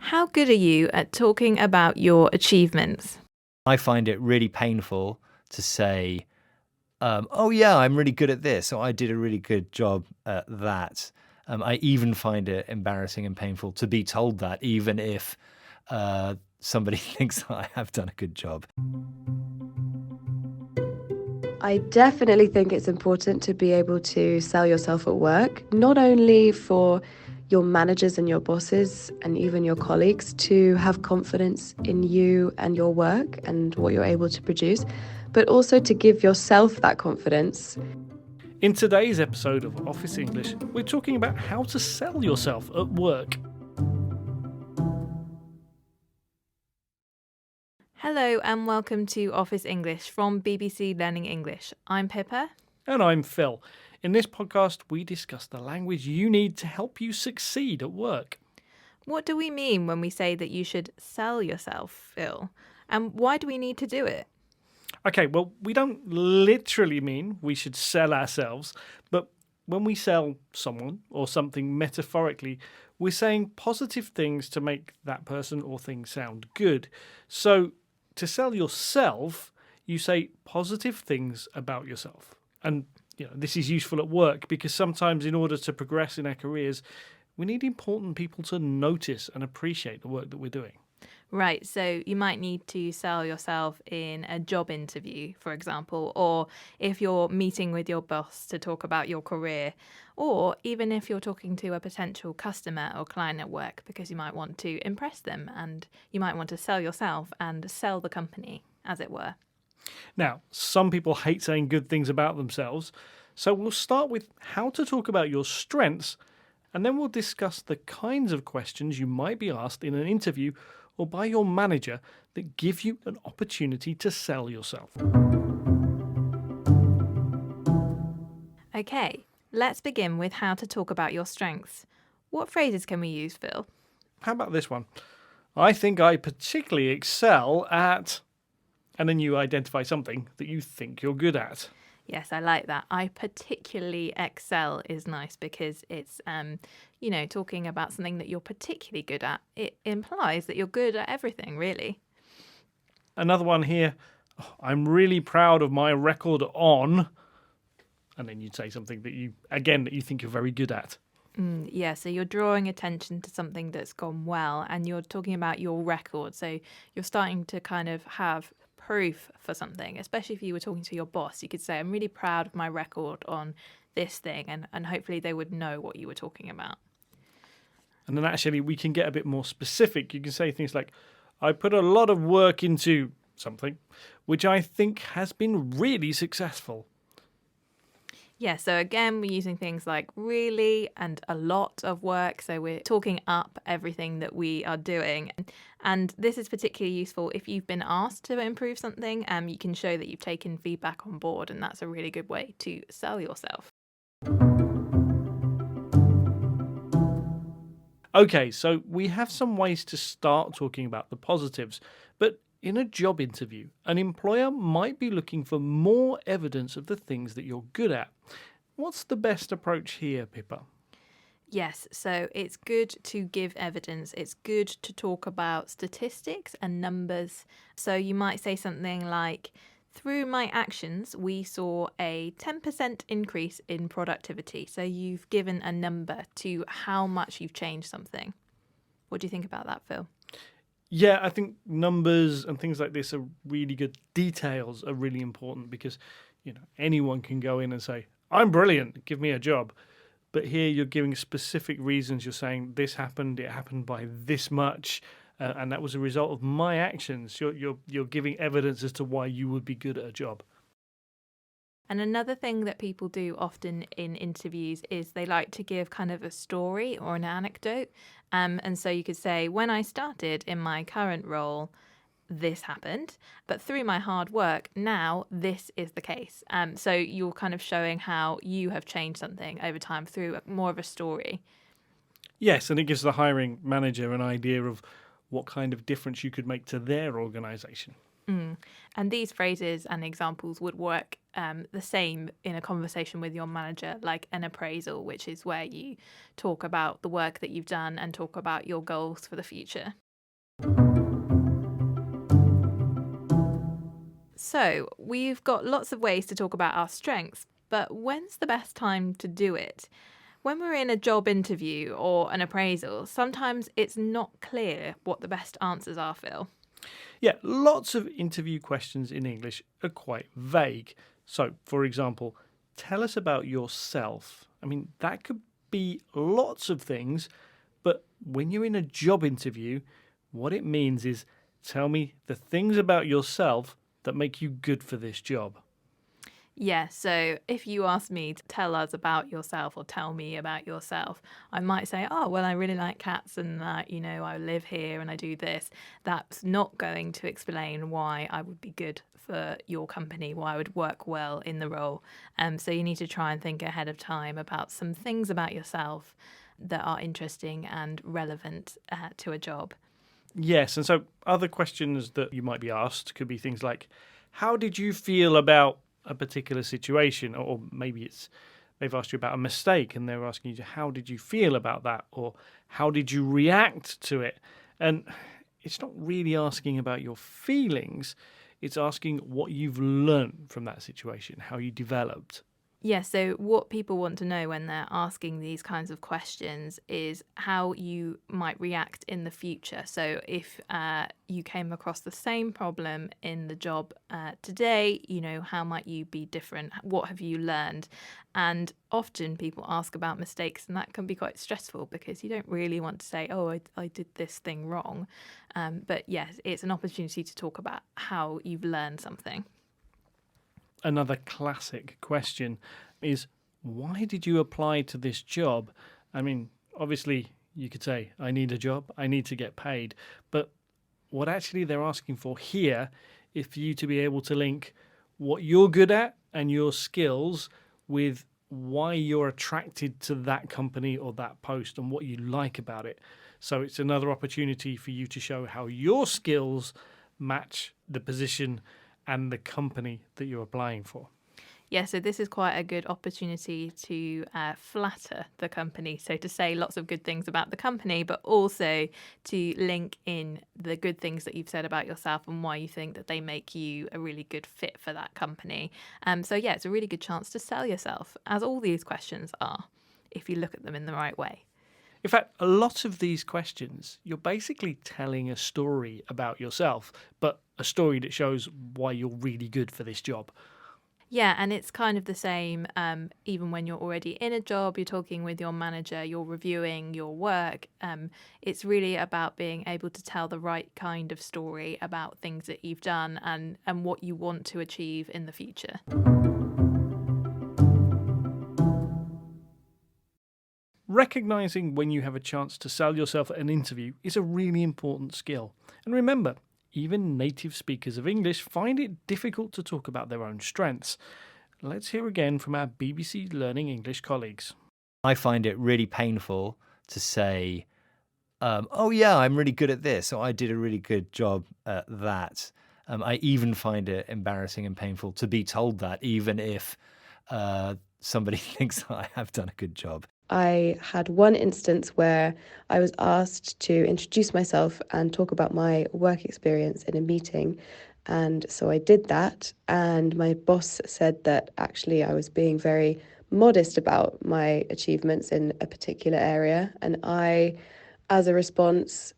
How good are you at talking about your achievements? I find it really painful to say, oh, yeah, I'm really good at this, or I did a really good job at that. I even find it embarrassing and painful to be told that, even if somebody thinks that I have done a good job. I definitely think it's important to be able to sell yourself at work, not only for your managers and your bosses and even your colleagues to have confidence in you and your work and what you're able to produce, but also to give yourself that confidence. In today's episode of Office English, we're talking about how to sell yourself at work. Hello and welcome to Office English from BBC Learning English. I'm Pippa. And I'm Phil. In this podcast, we discuss the language you need to help you succeed at work. What do we mean when we say that you should sell yourself, Phil? And why do we need to do it? Okay, well, we don't literally mean we should sell ourselves, but when we sell someone or something metaphorically, we're saying positive things to make that person or thing sound good. So, to sell yourself, you say positive things about yourself. And this is useful at work because sometimes in order to progress in our careers, we need important people to notice and appreciate the work that we're doing. Right, so you might need to sell yourself in a job interview, for example, or if you're meeting with your boss to talk about your career, or even if you're talking to a potential customer or client at work, because you might want to impress them and you might want to sell yourself and sell the company, as it were. Now, some people hate saying good things about themselves, so we'll start with how to talk about your strengths, and then we'll discuss the kinds of questions you might be asked in an interview or by your manager that give you an opportunity to sell yourself. Okay, let's begin with how to talk about your strengths. What phrases can we use, Phil? How about this one? I think I particularly excel at... And then you identify something that you think you're good at. Yes, I like that. I particularly excel is nice because it's, talking about something that you're particularly good at. It implies that you're good at everything, really. Another one here, I'm really proud of my record on... And then you'd say something that you think you're very good at. Yeah, so you're drawing attention to something that's gone well and you're talking about your record. So you're starting to kind of have proof for something, especially if you were talking to your boss. You could say, I'm really proud of my record on this thing, and hopefully they would know what you were talking about. And then actually we can get a bit more specific. You can say things like, I put a lot of work into something, which I think has been really successful. Yeah, so again, we're using things like really and a lot of work. So we're talking up everything that we are doing. And this is particularly useful if you've been asked to improve something. You can show that you've taken feedback on board, and that's a really good way to sell yourself. Okay, so we have some ways to start talking about the positives, but in a job interview, an employer might be looking for more evidence of the things that you're good at. What's the best approach here, Pippa? Yes, so it's good to give evidence. It's good to talk about statistics and numbers. So you might say something like, through my actions, we saw a 10% increase in productivity. So you've given a number to how much you've changed something. What do you think about that, Phil? Yeah, I think numbers and things like this are really good. Details are really important because, anyone can go in and say, I'm brilliant, give me a job. But here you're giving specific reasons. You're saying this happened, it happened by this much, and that was a result of my actions. You're giving evidence as to why you would be good at a job. And another thing that people do often in interviews is they like to give kind of a story or an anecdote. And so you could say, when I started in my current role, this happened, but through my hard work, now this is the case. So you're kind of showing how you have changed something over time through more of a story. Yes, and it gives the hiring manager an idea of what kind of difference you could make to their organisation. And these phrases and examples would work the same in a conversation with your manager, like an appraisal, which is where you talk about the work that you've done and talk about your goals for the future. So, we've got lots of ways to talk about our strengths, but when's the best time to do it? When we're in a job interview or an appraisal, sometimes it's not clear what the best answers are, Phil. Yeah, lots of interview questions in English are quite vague. So, for example, tell us about yourself. I mean, that could be lots of things, but when you're in a job interview, what it means is tell me the things about yourself that make you good for this job. Yeah, so if you ask me to tell us about yourself or tell me about yourself, I might say, oh, well, I really like cats and that, I live here and I do this. That's not going to explain why I would be good for your company, why I would work well in the role. So you need to try and think ahead of time about some things about yourself that are interesting and relevant to a job. Yes, and so other questions that you might be asked could be things like, how did you feel about a particular situation? Or maybe they've asked you about a mistake and they're asking you, how did you feel about that? Or how did you react to it? And it's not really asking about your feelings. It's asking what you've learned from that situation, how you developed. Yeah, so what people want to know when they're asking these kinds of questions is how you might react in the future. So if you came across the same problem in the job today, how might you be different? What have you learned? And often people ask about mistakes, and that can be quite stressful because you don't really want to say, oh, I did this thing wrong. But yes, it's an opportunity to talk about how you've learned something. Another classic question is, why did you apply to this job? I mean, obviously, you could say, I need a job, I need to get paid. But what actually they're asking for here is for you to be able to link what you're good at and your skills with why you're attracted to that company or that post and what you like about it. So it's another opportunity for you to show how your skills match the position and the company that you're applying for. Yeah, so this is quite a good opportunity to flatter the company. So to say lots of good things about the company, but also to link in the good things that you've said about yourself and why you think that they make you a really good fit for that company. So yeah, it's a really good chance to sell yourself, as all these questions are, if you look at them in the right way. In fact, a lot of these questions, you're basically telling a story about yourself, but a story that shows why you're really good for this job. Yeah, and it's kind of the same even when you're already in a job, you're talking with your manager, you're reviewing your work. It's really about being able to tell the right kind of story about things that you've done and what you want to achieve in the future. Recognizing when you have a chance to sell yourself at an interview is a really important skill. And remember, even native speakers of English find it difficult to talk about their own strengths. Let's hear again from our BBC Learning English colleagues. I find it really painful to say, oh, yeah, I'm really good at this, or I did a really good job at that. I even find it embarrassing and painful to be told that, even if somebody thinks that I have done a good job. I had one instance where I was asked to introduce myself and talk about my work experience in a meeting. And so I did that. And my boss said that actually I was being very modest about my achievements in a particular area. And I, as a response,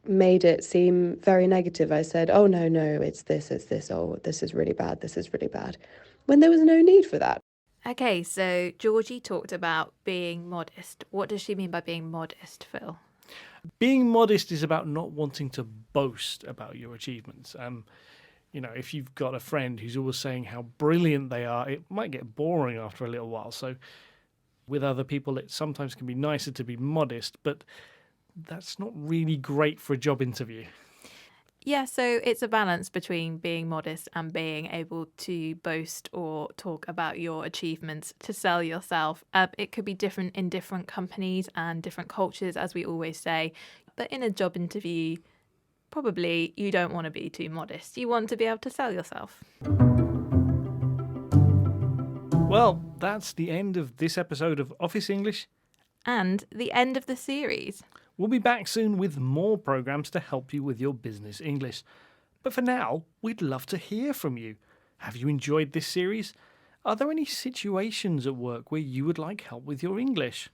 made it seem very negative. I said, oh, no, it's this, oh, this is really bad, when there was no need for that. Okay, so Georgie talked about being modest. What does she mean by being modest, Phil? Being modest is about not wanting to boast about your achievements. If you've got a friend who's always saying how brilliant they are, it might get boring after a little while. So with other people, it sometimes can be nicer to be modest, but that's not really great for a job interview. Yeah, so it's a balance between being modest and being able to boast or talk about your achievements to sell yourself. It could be different in different companies and different cultures, as we always say. But in a job interview, Probably you don't want to be too modest. You want to be able to sell yourself. Well, that's the end of this episode of Office English. And the end of the series. We'll be back soon with more programs to help you with your business English. But for now, we'd love to hear from you. Have you enjoyed this series? Are there any situations at work where you would like help with your English?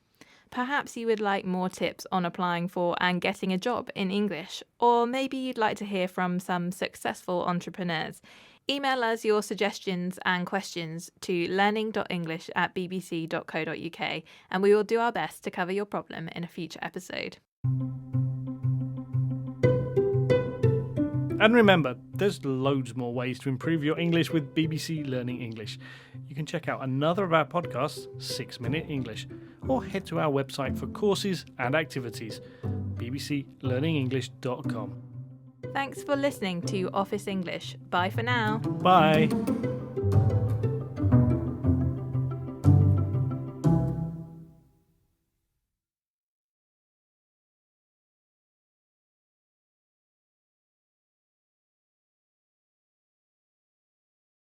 Perhaps you would like more tips on applying for and getting a job in English, or maybe you'd like to hear from some successful entrepreneurs. Email us your suggestions and questions to learning.english@bbc.co.uk, and we will do our best to cover your problem in a future episode. And remember, there's loads more ways to improve your English with BBC Learning English. You can check out another of our podcasts, 6 Minute English, or head to our website for courses and activities, bbclearningenglish.com. Thanks for listening to Office English. Bye for now. Bye!